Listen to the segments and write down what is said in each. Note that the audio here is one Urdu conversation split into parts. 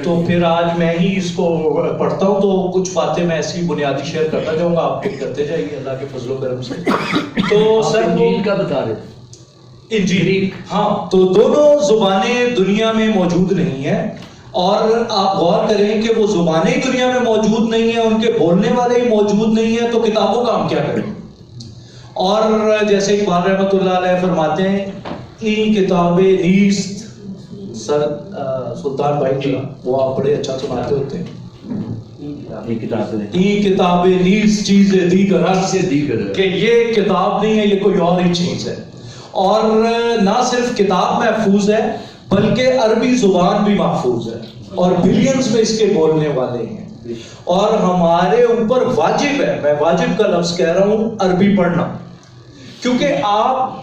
تو پھر آج میں ہی اس کو پڑھتا ہوں، تو کچھ باتیں میں ایسی بنیادی شیئر کرتا جاؤں گا، آپ پک کرتے جائیے اللہ کے فضل و کرم سے۔ تو سر انجیل کا بتا رہے تھے، انجیل، ہاں، تو دونوں زبانیں دنیا میں موجود نہیں ہیں، اور آپ غور کریں کہ وہ زبانیں دنیا میں موجود نہیں ہیں، ان کے بولنے والے ہی موجود نہیں ہیں، تو کتابوں کا ہم کیا کریں؟ اور جیسے اقبال رحمۃ اللہ علیہ فرماتے ہیں، این کتابیں نیست، سر سلطان بھائی جی وہ آپ بڑے اچھا سناتے ہوتے ہیں، این کتابیں نیست چیز دیگر سے دیگر، کہ یہ کتاب نہیں ہے، یہ کوئی اور ہی چیز ہے۔ اور نہ صرف کتاب محفوظ ہے بلکہ عربی زبان بھی محفوظ ہے، اور بلینز میں اس کے بولنے والے ہیں، اور ہمارے اوپر واجب ہے، میں واجب کا لفظ کہہ رہا ہوں، عربی پڑھنا، کیونکہ آپ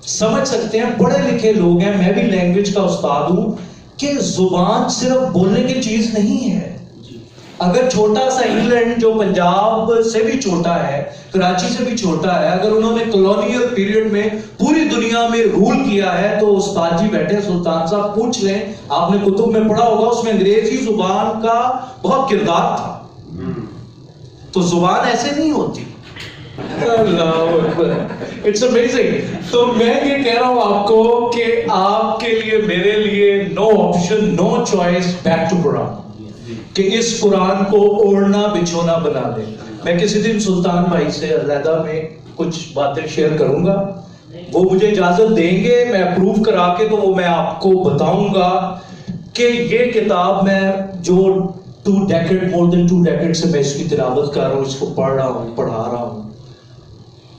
سمجھ سکتے ہیں پڑھے لکھے لوگ ہیں، میں بھی لینگویج کا استاد ہوں، کہ زبان صرف بولنے کی چیز نہیں ہے۔ اگر چھوٹا سا انگلینڈ جو پنجاب سے بھی چھوٹا ہے، کراچی سے بھی چھوٹا ہے، اگر انہوں نے کلونیل پیریڈ میں پوری دنیا میں رول کیا ہے، تو استاد جی بیٹھے سلطان صاحب پوچھ لیں، آپ نے کتب میں پڑھا ہوگا، اس میں انگریزی زبان کا بہت کردار تھا۔ تو زبان ایسے نہیں ہوتی۔ اللہ اکبر، اٹس امیزنگ۔ تو میں یہ کہہ رہا ہوں آپ کو کہ آپ کے لیے، میرے لیے no option, no choice, back to Quran, کہ اس قرآن کو اوڑھنا بچھونا بنا دیں۔ میں کسی دن سلطان بھائی سے علیحدہ میں کچھ باتیں شیئر کروں گا، وہ مجھے اجازت دیں گے، میں اپروو کرا کے تو وہ میں آپ کو بتاؤں گا کہ یہ کتاب میں جو 2 ڈیکیڈ، مور دین 2 ڈیکیڈ سے میں اس کی تلاوت کر رہا ہوں، اس کو پڑھ رہا ہوں، پڑھا رہا ہوں،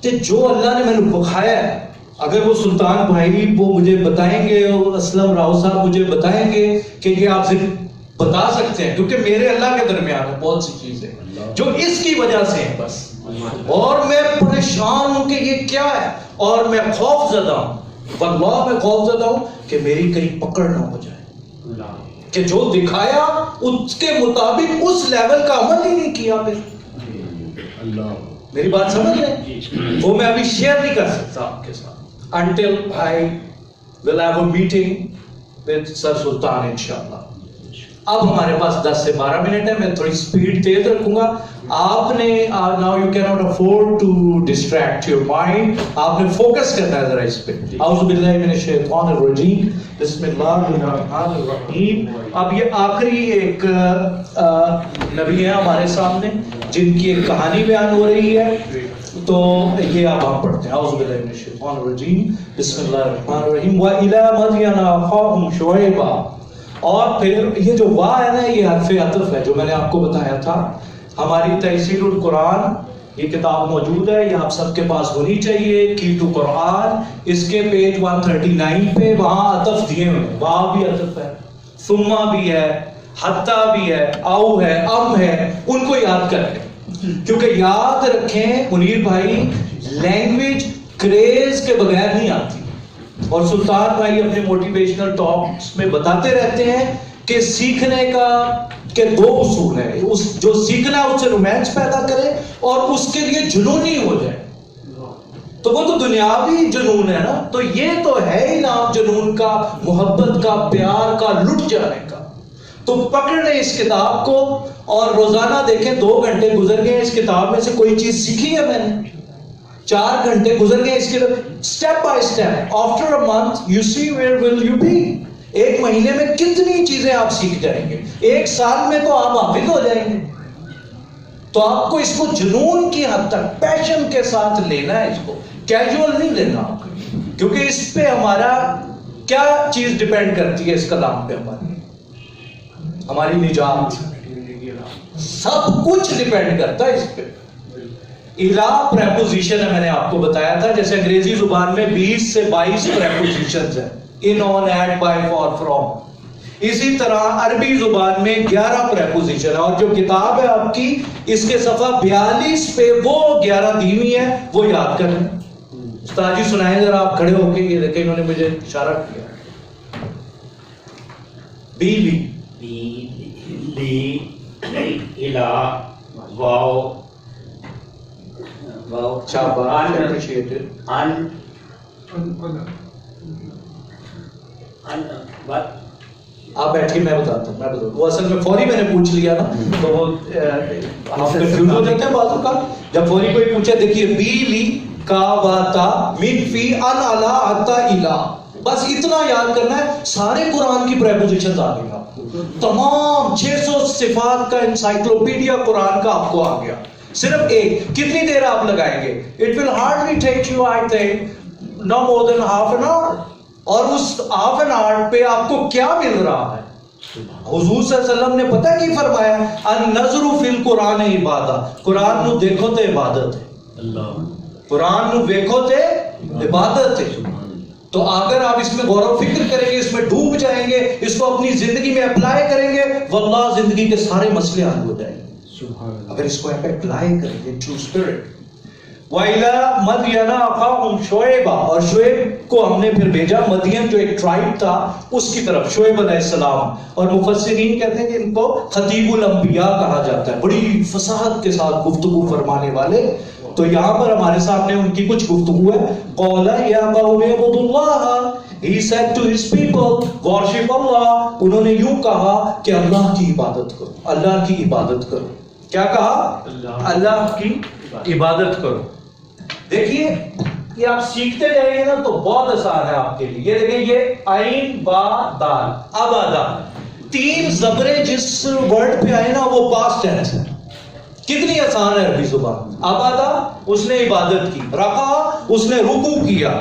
کہ جو اللہ نے میں نے بخایا ہے، اگر وہ سلطان بھائی وہ مجھے بتائیں گے، اسلم راؤ صاحب مجھے بتائیں گے کہ یہ آپ سے بتا سکتے ہیں، کیونکہ میرے اللہ کے درمیان ہے بہت سی چیزیں جو اس کی وجہ سے ہیں بس، اور میں پریشان ہوں کہ یہ کیا ہے، اور میں خوف زدہ ہوں، واللہ میں خوف زدہ ہوں کہ میری کہیں پکڑ نہ ہو جائے، کہ جو دکھایا اس کے مطابق اس لیول کا عمل ہی نہیں کیا، پھر میری بات سمجھ لیں، وہ میں ابھی شیئر نہیں کر سکتا آپ کے ساتھ until I will have a meeting with سر سلطان انشاءاللہ۔ اب ہمارے پاس 10 سے 12 منٹ ہے، میں تھوڑی سپیڈ تیز رکھوں گا۔ آپ نے now you cannot afford to distract your mind، آپ نے فوکس کرنا ہے ذرا اس پہ۔ اعوذ باللہ من الشیطان الرجیم، بسم اللہ الرحمن الرحیم۔ اب یہ آخری ایک نبی ہے ہمارے سامنے جن کی ایک کہانی بیان ہو رہی ہے، تو یہ اب ہم پڑھتے ہیں۔ اعوذ باللہ من الشیطان الرجیم، بسم اللہ الرحمن الرحیم۔ وَإِلَىٰ مَدْيَنَ أَخَاهُمْ شُعَيْبًا، اور پھر یہ جو وا ہے نا، یہ حرف عطف ہے جو میں نے آپ کو بتایا تھا۔ ہماری تحصیل القرآن یہ کتاب موجود ہے، یہ آپ سب کے پاس ہونی چاہیے، کی ٹو قرآن، اس کے پیج 139 پہ وہاں عطف دیے ہوئے ہیں، وا بھی عطف ہے، ثم بھی ہے، حتی بھی ہے، او ہے، ام ہے، ان کو یاد کر لیں، کیونکہ یاد رکھیں منیر بھائی، لینگویج کریز کے بغیر نہیں آتی، اور سلطان بھائی اپنے موٹیویشنل ٹاکس میں بتاتے رہتے ہیں کہ سیکھنے کا کے 2 اصول ہیں، اس جو سیکھنا ہے اس سے رومانس پیدا کرے اور اس کے لیے جنونی ہو جائے، تو وہ تو دنیاوی جنون ہے نا، تو یہ تو ہے ہی نام جنون کا، محبت کا، پیار کا، لٹ جانے کا۔ تو پکڑ لیں اس کتاب کو، اور روزانہ دیکھیں 2 گھنٹے گزر گئے، اس کتاب میں سے کوئی چیز سیکھی ہے میں نے، 4 گھنٹے گزر گئے اس کے لیے، step by step, after a month you see where will you be, 1 مہینے میں کتنی چیزیں آپ سیکھ جائیں گے، 1 سال میں تو آپ حافظ ہو جائیں گے۔ تو آپ کو اس کو جنون کی حد تک پیشن کے ساتھ لینا ہے، اس کو کیجول نہیں لینا آپ کو، کیونکہ اس پہ ہمارا کیا چیز ڈیپینڈ کرتی ہے، اس کلام پہ ہماری نجات، سب کچھ ڈیپینڈ کرتا ہے اس پہ۔ الہ پریپوزیشن ہے، میں نے آپ کو بتایا تھا، جیسے انگریزی زبان میں 20 سے 22 پریپوزیشنز ہیں، ان، آن، ایٹ، بائی، فار، فرام، اسی طرح عربی زبان میں 11 پریپوزیشن ہے، اور جو کتاب ہے آپ کی، اس کے صفحہ 42 پہ وہ 11 دی ہوئی ہیں، وہ یاد کریں۔ استاد جی سنائیں ذرا، آپ کھڑے ہو کے، یہ دیکھیں انہوں نے مجھے اشارہ کیا، بیوی، لی، الہ، واو، شاباش، اپریشیٹڈ، آپ بیٹھیے میں بتاتا ہوں وہ اصل میں فوری میں نے پوچھ لیا نا تو وہ آپ کنفیوز ہو جاتے ہیں باتوں کا. جب فوری کوئی پوچھے دیکھیے بی لی کا واتا من فی ان الا حتا الا, بس اتنا یاد کرنا ہے. سارے قرآن کی پریپوزیشنز آ گئی آپ کو, تمام 600 صفات کا انسائکلوپیڈیا قرآن کا آپ کو آ گیا. صرف ایک کتنی دیر آپ لگائیں گے؟ It will hardly take you I think no more than half an hour. اور اس ہاف این آور پہ آپ کو کیا مل رہا ہے؟ حضور صلی اللہ علیہ وسلم نے پتہ کی فرمایا النظر فی القرآن عبادت, قرآن نو دیکھو تے عبادت ہے, قرآن نو دیکھو تے عبادت ہے. تو اگر آپ اس میں غور و فکر کریں گے, اس میں ڈوب جائیں گے, اس کو اپنی زندگی میں اپلائی کریں گے, واللہ زندگی کے سارے مسئلے حل ہو جائیں گے اگر اس کو اپلائی کریں گے ٹرو اسپرٹ. وَإِلَىٰ مَدْيَنَ أَخَاهُمْ شُعَيْبًا, اور شعیب کو ہم نے پھر بھیجا. مدین جو ایک ٹرائب تھا اس کی طرف, شعیب علیہ السلام. اور مفسرین کہتے ہیں کہ ان کو خطیب الانبیاء کہا جاتا ہے, بڑی فصاحت کے ساتھ گفتگو فرمانے والے. تو یہاں پر ہمارے سامنے ان کی کچھ گفتگو ہے. قَالَ يَا قَوْمِ اعْبُدُوا اللَّهَ, he said to his people worship Allah. انہوں نے یوں کہا کہ اللہ کی عبادت کرو, اللہ کی عبادت کرو. کیا کہا؟ اللہ کی عبادت کرو. دیکھیے یہ آپ سیکھتے جائیں گے نا تو بہت آسان ہے آپ کے لیے. یہ دیکھیں, یہ عین با دال عبادہ, 3 زبریں جس ورڈ پہ آئے نا وہ پاسٹ ٹینس ہے. کتنی آسان ہے عربی زبان. عبادہ اس نے عبادت کی, رکع اس نے رکوع کیا,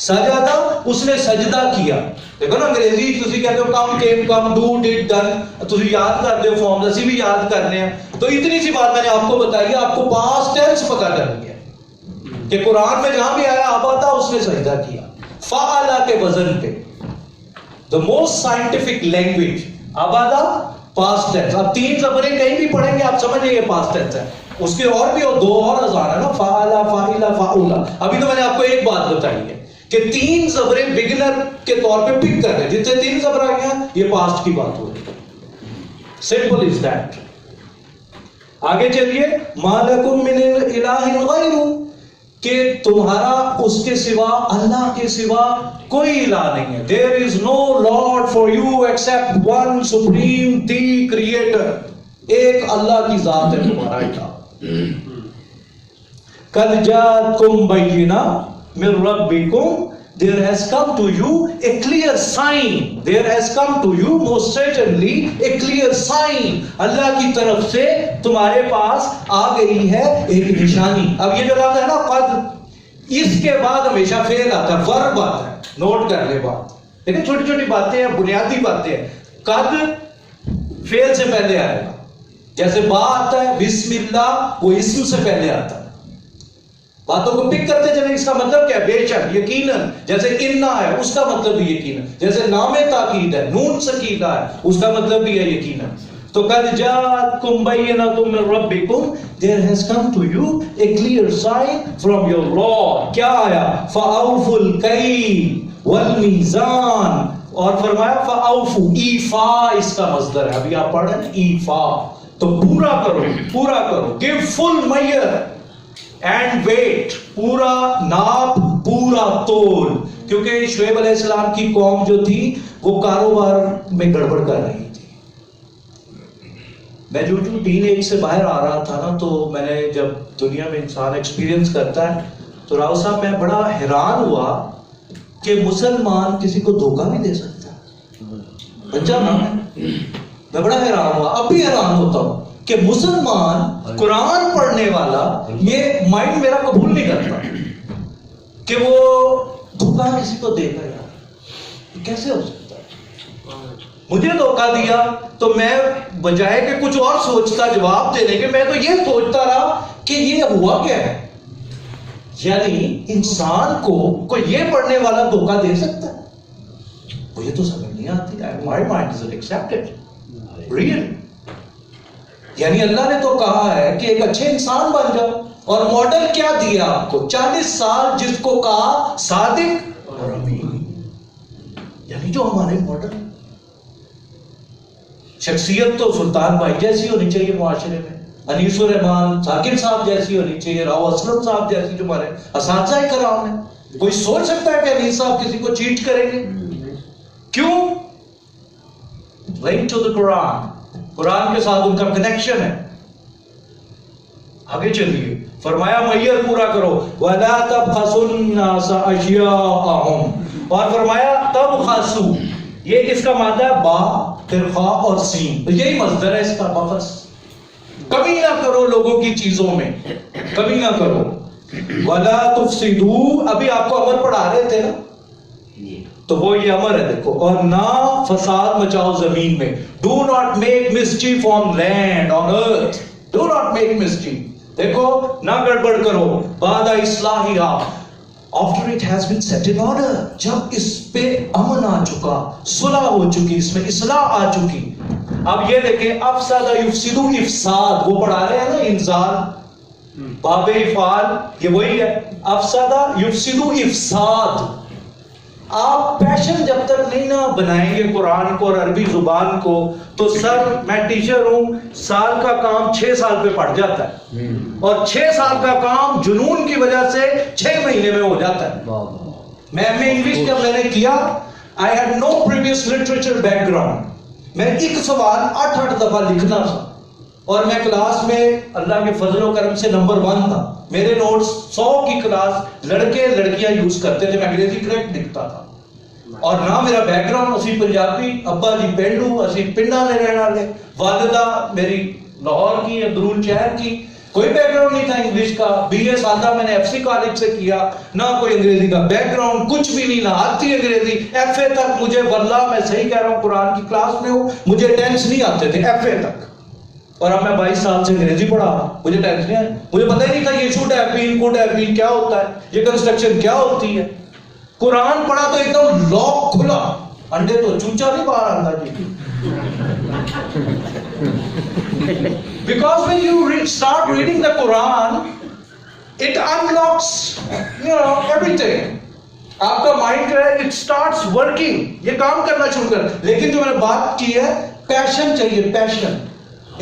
سجدہ اس نے سجدہ کیا. دیکھو نا انگریزی تسی کہتے ہو کم کیم کم ڈو ڈڈ ڈن, تسی یاد کرتے ہو فارم, اسی بھی یاد کرنے ہیں. تو اتنی سی بات میں نے آپ کو بتائی ہے, آپ کو پاسٹ ٹینس پتہ کرنی ہے کہ قرآن میں جہاں بھی آیا عبادہ اس نے سجدہ کیا, فعلا کے وزن پہ. the most scientific language Ubadah past tense. اب 3 زبریں کہیں بھی پڑھیں گے آپ سمجھیں یہ پاسٹ ٹینس ہے. اس کے اور بھی 2 اور ہزار ہے نا, فعلا فاعلا فعولا. ابھی تو میں نے آپ کو ایک بات بتائی ہے کہ 3 زبریں بگنر کے طور پہ پک کر رہے, جتنے 3 زبر آ گیا یہ پاسٹ کی بات ہو رہی ہے. Simple is that. آگے چلیے, ما لکم من الہ غیرہ, کہ تمہارا اس کے سوا, اللہ کے سوا کوئی الہ نہیں ہے. There is no Lord for you except one supreme the creator. ایک اللہ کی ذات ہے تمہارا الہ. قد جاءتکم بینہ من ربکم, there has come to you a clear sign. There has come to you most certainly a clear sign. اللہ کی طرف سے تمہارے پاس آ گئی ہے ایک نشانی. اب یہ جو لفظ ہے نا قد, اس کے بعد ہمیشہ فعل آتا ہے, ورب آتا ہے. نوٹ کر لے بات, لیکن چھوٹی چھوٹی باتیں ہیں, بنیادی باتیں ہیں. قد فعل سے پہلے آئے گا, جیسے با آتا ہے بسم اللہ, وہ اسم سے پہلے آتا ہے. باتوں کو پک کرتے چلیں, اس کا مطلب کیا ہے؟ بے شک, یقیناً. جیسے انا ہے اس کا مطلب بھی یقیناً, جیسے نام تاکید ہے, نون سکینہ ہے, اس کا مطلب بھی ہے یقیناً. تو قد جاءتکم بینۃ من ربکم, there has come to you a clear sign from your Lord. کیا آیا؟ فاوفوا الکیل والمیزان, اور فرمایا فاوفوا, ایفا اس کا مصدر ہے. ابھی آپ پڑھ رہے ہیں ایفا, تو پورا کرو, پورا کرو. give full measure and weight, پورا ناپ, پورا تول. کیونکہ شعیب علیہ السلام کی قوم جو تھی وہ کاروبار میں گڑبڑ کر رہی تھی. میں جو ٹین ایج سے باہر آ رہا تھا نا, تو میں نے جب دنیا میں انسان ایکسپیرینس کرتا ہے تو راؤ صاحب میں بڑا حیران ہوا کہ مسلمان کسی کو دھوکہ بھی دے سکتا ہے. بچہ نا میں بڑا حیران ہوا, اب بھی حیران ہوتا ہوں کہ مسلمان قرآن پڑھنے والا یہ مائنڈ میرا قبول نہیں کرتا کہ وہ دھوکہ کسی کو دے گا. یار کیسے ہو سکتا ہے؟ مجھے دھوکہ دیا تو میں بجائے کہ کچھ اور سوچتا جواب دینے کے, میں تو یہ سوچتا رہا کہ یہ ہوا کیا ہے. یعنی انسان کو کوئی یہ پڑھنے والا دھوکہ دے سکتا ہے؟ مجھے تو سمجھ نہیں آتی. My mind doesn't accept it. Real. یعنی اللہ نے تو کہا ہے کہ ایک اچھے انسان بن جاؤ, اور ماڈل کیا دیا آپ کو؟ 40 سال جس کو کہا صادق اور امین, یعنی جو ہمارے ماڈل. شخصیت تو سلطان بھائی جیسی ہونی چاہیے معاشرے میں, انیس الرحمان ثاقب صاحب جیسی ہونی چاہیے, راؤ اسلم صاحب جیسی جو ہمارے اساتذہ کرام ہیں. کوئی سوچ سکتا ہے کہ انیس صاحب کسی کو چیٹ کریں گے؟ کیوں؟ linked to the Quran. قرآن کے ساتھ ان کا کنیکشن ہے. آگے چلیے فرمایا معیار پورا کرو وَلَا تَبْخَسُوا النَّاسَ أَشْيَاءَهُمْ اور فرمایا تبخسوا یہ اس کا مادہ ہے با پھر خا اور سین یہی مصدر ہے اس کا بخس. کمی نہ کرو لوگوں کی چیزوں میں کمی نہ کرو. وَلَا تُفْسِدُوا ابھی آپ کو امر پڑھا رہے تھے نا تو وہ یہ امر ہے دیکھو اور نہ فساد مچاؤ زمین میں. Do not make mischief on land on earth. Do not make mischief. دیکھو نہ گڑبڑ کرو بعد اصلاحیہ after it has been set in order. جب اس پہ امن آ چکا صلح ہو چکی اس میں اصلاح آ چکی. اب یہ دیکھیں افسد یفسد افساد وہ پڑھا رہے ہیں نا انزال باب افعال یہ وہی ہے افسد یفسد افساد. آپ پیشن جب تک نہیں نہ بنائیں گے قرآن کو اور عربی زبان کو تو سر میں ٹیچر ہوں سال کا کام 6 سال پہ پڑ جاتا ہے اور 6 سال کا کام جنون کی وجہ سے 6 مہینے میں ہو جاتا ہے. میں انگلش جب میں نے کیا I had no previous literature background. میں ایک سوال 8 دفعہ لکھنا تھا اور میں کلاس میں اللہ کے فضل و کرم سے نمبر 1 تھا. میرے نوٹس 100 کی کلاس لڑکے لڑکیاں یوز کرتے تھے. میں انگریزی کریکٹ لکھتا تھا اور نہ میرا بیک گراؤنڈ اسی پنجابی ابا جی پینڈو اسی پنڈا میں رہنے والے والدہ میری لاہور کی اندرون شہر کی. کوئی بیک گراؤنڈ نہیں تھا انگلش کا. بی اے سادہ میں نے FC کالج سے کیا نہ کوئی انگریزی کا بیک گراؤنڈ کچھ بھی نہیں نہ آتی انگریزی. FA تک مجھے واللہ میں صحیح کہہ رہا ہوں قرآن کی کلاس میں ہوں مجھے ٹینس نہیں آتے تھے FA تک. اور اب میں 22 سال سے انگریزی پڑھا مجھے ٹینس نہیں آیا. مجھے پتہ ہی نہیں تھا یہ should have been could have been کیا ہوتا ہے یہ کنسٹرکشن کیا ہوتی ہے. قرآن پڑھا تو ایک دم لاک کھلا انڈے تو چوچا نہیں باہر آتا جی. Because when you start reading the Quran, it unlocks, everything. آپ کا مائنڈ جو ہے it starts working. یہ کام کرنا شروع کر. لیکن جو میں نے بات کی ہے پیشن چاہیے پیشن.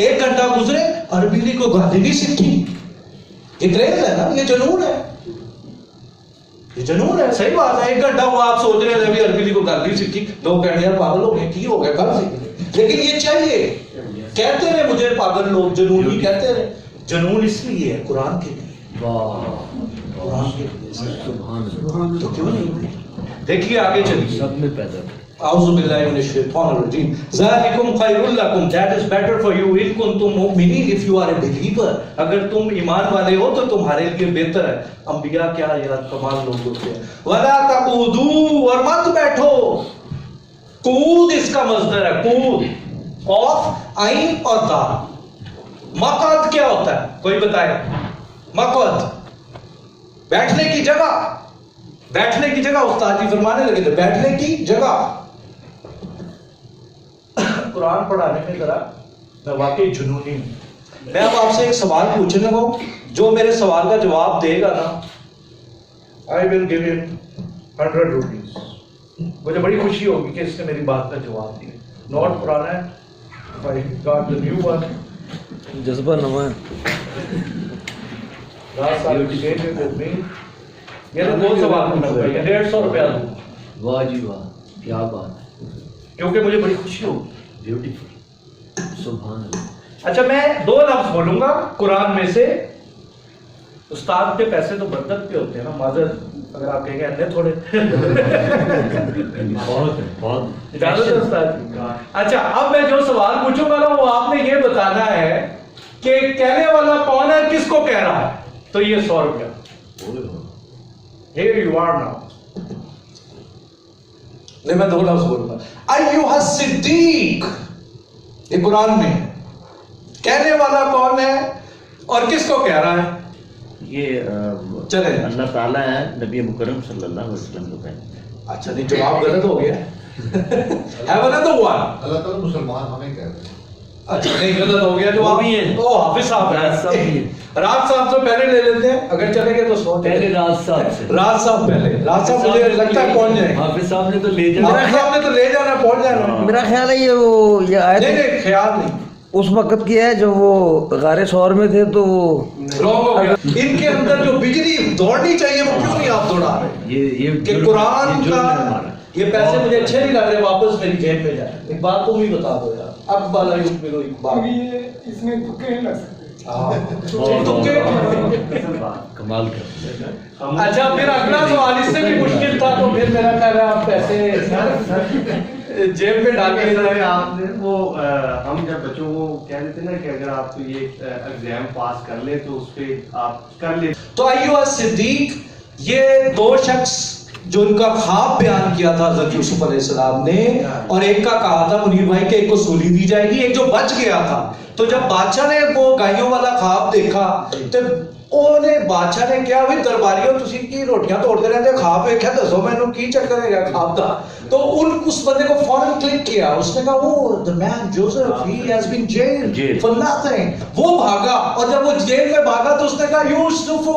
1 گھنٹہ گزرے عربی کی کوئی گالی نہیں سیکھی. یہ کریز ہے نا یہ جنون ہے. یہ جنون ہے صحیح بات ہے. 1 گھنٹہ وہ آپ سوچ رہے ہیں عربی کو گالی سیکھی 2 گھنٹے یار پاگل ہو گئے کی ہو گیا کل سیکھ. لیکن یہ چاہیے کہتے رہے مجھے پاگل لوگ جنون ہی کہتے رہے. جنون اس لیے ہے قرآن کے لیے. قرآن کے لیے تو کیوں نہیں. دیکھیے آگے چلیے سب میں پیدا اعوذ باللہ من الشیطان الرجیم. ذالکم خیر لکم that is better for you in کنتم مؤمنین if you are a believer. اگر تم ایمان والے ہو تو تمہارے لیے بہتر ہے. انبیاء کیا یاد کمال لوگ ہوتے ہیں. ولا تقعدوا اور مت بیٹھو. قعود اس کا مصدر ہے قعود قاف عین اور دال. مقعد کیا ہوتا ہے کوئی بتائے. مقعد بیٹھنے کی جگہ. بیٹھنے کی جگہ استاد جی فرمانے لگے تھے بیٹھنے کی جگہ. قرآن پڑھانے میں ذرا میں واقعی جنونی ہوں. میں اب آپ سے ایک سوال پوچھنے لگا جو میرے سوال کا جواب دے گا نا I will give him 100 rupees. مجھے بڑی خوشی ہوگی کہ اس نے میری بات کا جواب دیا. نوٹ پرانا ہے I got the new one. جذبہ نواں last time you shared it with me. یہ تو 2 سوال کرنا پڑے گا 150 روپیہ دوں. واہ جی واہ کیا بات ہے. کیونکہ مجھے بڑی خوشی ہوگی. بیوٹیفل سبحان اللہ. اچھا میں 2 لفظ بولوں گا قرآن میں سے. استاد کے پیسے تو برکت پہ ہوتے ہیں نا معذرت اگر آپ کہیں گے اندر تھوڑے بہت ہے بہت اجازت ہے استاد. اچھا اب میں جو سوال پوچھوں گا نا وہ آپ نے یہ بتانا ہے کہ کہنے والا کون ہے کس کو کہہ رہا ہے. تو یہ 100 روپیہ. Here you are now. نہیں میں 2 لفظ بولوں گا. ایھا الصدیق یہ قرآن میں کہنے والا کون ہے اور کس کو کہہ رہا ہے. یہ چلے اللہ تعالیٰ ہے نبی مکرم صلی اللہ علیہ وسلم کو کہتے ہیں. اچھا نہیں جواب غلط ہو گیا. Have another one. اللہ تعالیٰ مسلمان ہمیں کہتے ہیں. اچھا نہیں غلط ہو گیا جو وہ بھی ہیں. او حافظ صاحب ہیں. راج صاحب سے پہلے لے لیتے ہیں اگر چلے گئے تو 100. پہلے راج صاحب سے. راج صاحب پہلے. راج صاحب مجھے لگتا ہے پہنچ جائیں. حافظ صاحب نے تو لے جانا. حافظ صاحب نے تو لے جانا پہنچ جانا. میرا خیال ہے یہ وہ یہ آیت نہیں خیال نہیں اس وقت کی ہے جو وہ غار سور میں تھے تو وہ رونگ ہو گیا. ان کے اندر جو بجلی دوڑنی چاہیے وہ کیوں نہیں آپ دوڑا رہے؟ یہ کہ قرآن کا یہ پیسے مجھے اچھے نہیں لگ رہے، واپس میری جیب میں جائیں. ایک بات تم ہی بتا دو یار، اکبر اس میں تکے نہیں لگ سکتے. کمال کر. اچھا پھر اگلا سوال اس سے بھی مشکل تھا، تو پھر میرا خیال ہے آپ پیسے جیب میں ڈال کے آپ نے وہ ہم جب بچوں کو کہہ دیتے نا کہ اگر آپ یہ ایگزام پاس کر لیں تو اس پہ آپ کر لیں. تو ایوب صدیق، یہ دو شخص جو ان کا خواب بیان کیا تھا حضرت یوسف علیہ السلام نے، اور ایک کا کہا تھا منیر بھائی کہ ایک کو سولی دی جائے گی، ایک جو بچ گیا تھا. تو جب بادشاہ نے وہ گائیوں والا خواب دیکھا تو بادشاہ نے کیا بھی درباریوں تسی کی روٹیاں توڑتے رہتے، خواب ویکھیا دسو مینوں کی چکر ہے خواب دا. تو اس بندے کو فوراً کلک کیا، اس نے کہا وہ the man Joseph he has been jailed for nothing. وہ بھاگا، اور جب وہ جیل میں بھاگا تو اس نے کہا یوسف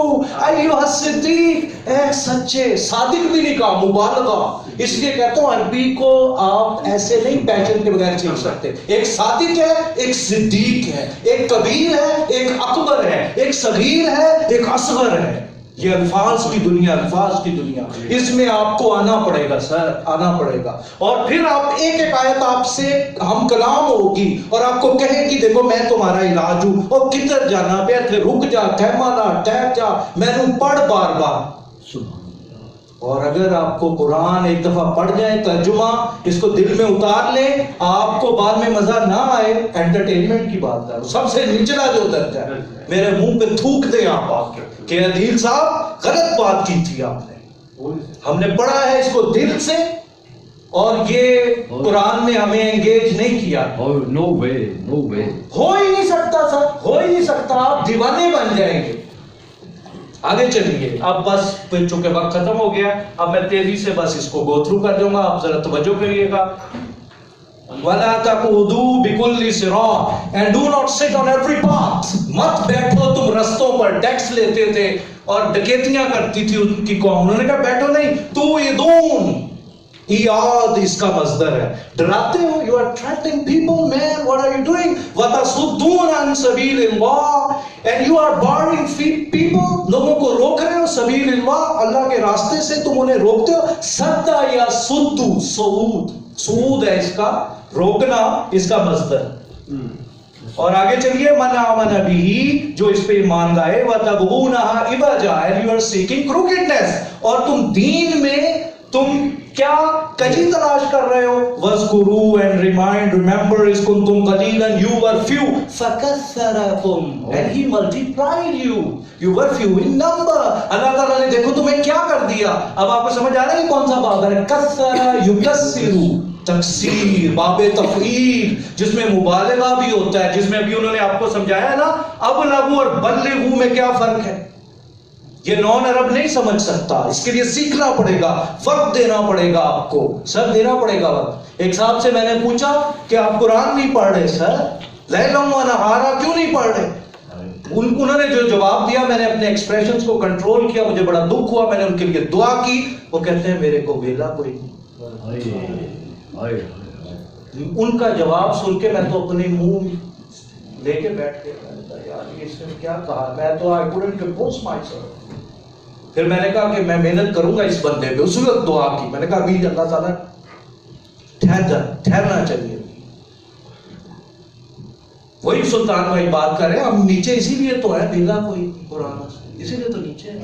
ایھا الصدیق، اے سچے. صادق بھی نہیں کہا، مبالغہ. اس لیے کہتا ہوں عربی کو آپ ایسے نہیں پیشن کے بغیر سیکھ سکتے. ایک صادق ہے، ایک صدیق ہے، ایک کبیر ہے، ایک اکبر ہے، ایک صغیر ہے، ایک اصغر ہے. یہ الفاظ کی دنیا، الفاظ کی دنیا، اس میں آپ کو آنا پڑے گا سر، آنا پڑے گا. اور پھر آپ ایک ایک آیت آپ سے ہم کلام ہوگی اور آپ کو کہے گی دیکھو میں تمہارا علاج ہوں، اور کدھر جانا پہ تھے، رک جا، ٹھہما نہ ٹھہر جا، میں نے پڑھ بار بار. اور اگر آپ کو قرآن ایک دفعہ پڑھ جائیں، ترجمہ اس کو دل میں اتار لیں، آپ کو بعد میں مزہ نہ آئے. انٹرٹینمنٹ کی بات ہے، سب سے نچلا جو درجہ ہے. میرے منہ پہ تھوک دیں آپ کہ عدیل صاحب غلط بات کی تھی آپ نے. ہم نے پڑھا ہے اس کو دل سے، اور یہ قرآن نے ہمیں انگیج نہیں کیا. نو وے، نو وے. ہو ہی نہیں سکتا سر، ہو ہی نہیں سکتا. آپ دیوانے بن جائیں گے. آگے چلیے، اب بس پھر چونکہ وقت ختم ہو گیا، اب میں تیزی سے بس اس کو گو تھرو کر دوں گا، آپ ذرا توجہ کریے گا. وَلَا تَقُعُدُوا بِكُلِّ صِرَاطٍ and do not sit on every path. مت بیٹھو تم رستوں پر. ٹیکس لیتے تھے اور ڈکیتیاں کرتی تھی ان کی قوم. انہوں نے کہا بیٹھو نہیں. تُوعِدُونَ، ایاد اس کا مصدر ہے، ڈراتے ہو. you are threatening people, man, what are you doing? وَتَصُدُّونَ عَنْ سَبِيلِ اللَّهِ and you are barring people. لوگوں کو روک رہے ہو سبیل اللہ، اللہ کے راستے سے تم انہیں روکتے ہو. سدا یا سدو، سعود، سعود ہے اس کا روکنا، اس کا مصدر. اور آگے چلیے، من آمن بہ، جو اس پہ ایمان لائے، وَتَبْغُونَهَا عِوَجًا and you are seeking crookedness. اور تم دین میں تم کیا کجی تلاش کر رہے ہو. وَاذْكُرُوا and remember إِذْ كُنْتُمْ قَلِيلًا you were few فَكَثَّرَكُمْ and he multiplied you. You were few in number. اللہ تعالیٰ نے دیکھو تمہیں کیا کر دیا. اب آپ کو سمجھ آ رہا ہے کہ کون سا باب ہے؟ کثر یکثر، تکثیر، باب تفعیل، جس میں مبالغہ بھی ہوتا ہے، جس میں ابھی انہوں نے آپ کو سمجھایا نا ابلغوا اور بلغوا میں کیا فرق ہے. یہ نان عرب نہیں سمجھ سکتا، اس کے لیے سیکھنا پڑے گا، وقت دینا پڑے گا آپ کو، سر دینا پڑے گا وقت. ایک صاحب سے میں نے پوچھا کہ آپ قرآن نہیں پڑھ رہے سر، لیلا و نہارا کیوں نہیں پڑھ رہے؟ انہوں نے جو جواب دیا، میں نے اپنے ایکسپریشنز کو کنٹرول کیا، مجھے بڑا دکھ ہوا، میں نے ان کے لیے دعا کی. وہ کہتے ہیں میرے کو ویلا کوئی نہیں. ان کا جواب سن کے میں تو اپنے منہ لے کے بیٹھ گیا، یار اس نے کیا کہا. میں تو I couldn't compose myself. پھر میں نے کہا کہ میں محنت کروں گا اس بندے پہ. اسی وقت دعا کی، میں نے کہا ابھی اللہ تعالیٰ ٹھہرنا چاہیے. وہی سلطان بھائی بات کر رہے ہیں، ہم نیچے اسی لیے تو ہے، بیلا کوئی قرآن اسی لیے تو نیچے ہے.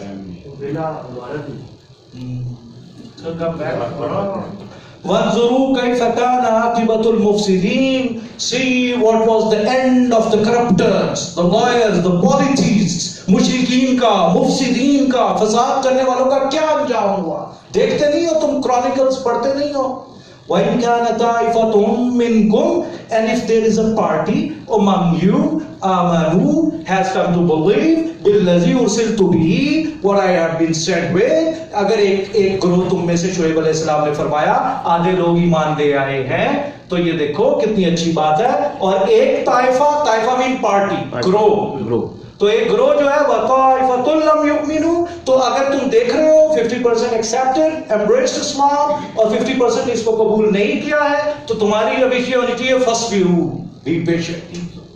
وَانظُرُوا كَيْفَ كَانَ عَاقِبَةُ الْمُفْسِدِينَ. See what was the end of the corruptors, the lawyers, the politicians. مشرکین کا، مفسدین کا، فساد کرنے والوں کا کیا انجام ہوا. دیکھتے نہیں ہو تم، کرونیکلز پڑھتے نہیں ہو. وَإِنْ كَانَ طَائِفَةٌ مِّنْكُمْ and if there is a party among you آمَنُوا has come to believe بِالَّذِي أُرْسِلْتُ بِهِ what I have been sent with. اگر ایک گروہ تم میں سے، شعیب علیہ السلام نے فرمایا آدھے لوگ ایمان لے آئے ہیں، تو یہ دیکھو کتنی اچھی بات ہے. اور ایک طائفہ مین پارٹی، گروہ. تو ایک گروہ جو ہے وَطَائِفَةٌ لَمْ يُؤْمِنُوا. تو اگر تم دیکھ رہے ہو 50% accepted, embraced اسلام، اور 50% اس کو قبول نہیں کیا ہے، تو تمہاری روش یہ ہونی چاہیے فَاصْبِرُوا، be patient.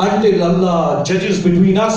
until Allah judges between us,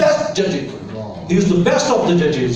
best judge. He is the best of the judges.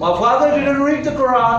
My father didn't read the Quran,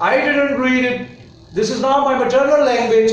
I didn't read it. This is not my maternal language.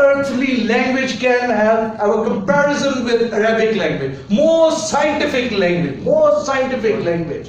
earthly language can have a comparison with Arabic language. Most scientific language, most scientific language.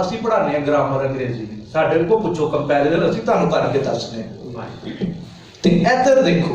ਅਸੀਂ ਪੜਾਉਂਦੇ ਆ ਗ੍ਰਾਮਰ ਅੰਗਰੇਜ਼ੀ, ਸਾਡੇ ਕੋਲ ਪੁੱਛੋ ਕੰਪੈਰੀਜ਼ਨ, ਅਸੀਂ ਤੁਹਾਨੂੰ ਕਰਕੇ ਦੱਸਦੇ ਹਾਂ। ਤੇ ਇੱਧਰ ਦੇਖੋ,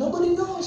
Nobody knows.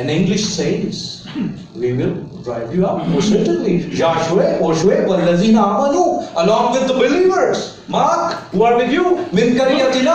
In English says we will drive you out, most certainly. Joshua wallazina amanu, along with the believers, Mark, who are with you, min qaryatina,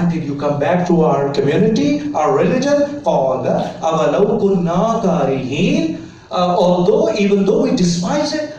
until you come back to our community, our religion. qala awalaw kunna karihin, although even though we despise it,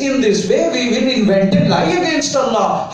in this way we will invent a lie against Allah।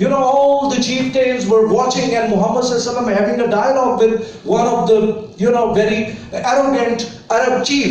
you know, all the chieftains were watching and Muhammad sallallahu alaihi wasallam having a dialogue with one of the, you know, very arrogant Arab chief.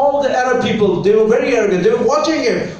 all the Arab people, they were very arrogant, they were watching him.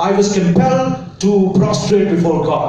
I was compelled to prostrate before God,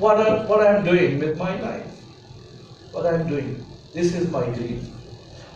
what I am doing with my life, what I am doing, this is my dream।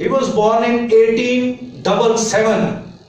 he was born in 1877,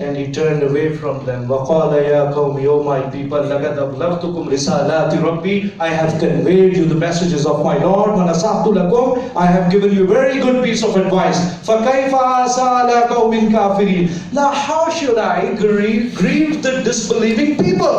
and he turned away from them. وَقَالَ يَا قَوْمِ, O my people, لَقَدْ أَبْلَغْتُكُمْ رِسَالَاتِ رَبِّي, I have conveyed you the messages of my Lord. وَنَصَحْتُ لَكُمْ, I have given you a very good piece of advice. فَكَيْفَ أَعْصَىٰ عَلَىٰ قَوْمٍ كَافِرِينَ, now how should I grieve the disbelieving people?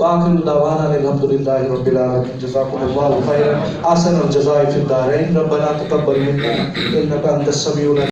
وَآخِرُ دَعْوَانَا الْحَمْدُلِلَّهِ رَبِّ الْعَالَمِينَ, جَزَاكُمُ اللَّهُ خَيْرًا، أَحْسَنَ الْجَزَاءِ فِي الدَّارَيْنِ، رَبَّنَا تَقَبَّلْ مِنَّا إِنَّكَ أَنتَ السَّمِيعُ الْعَلِيمُ.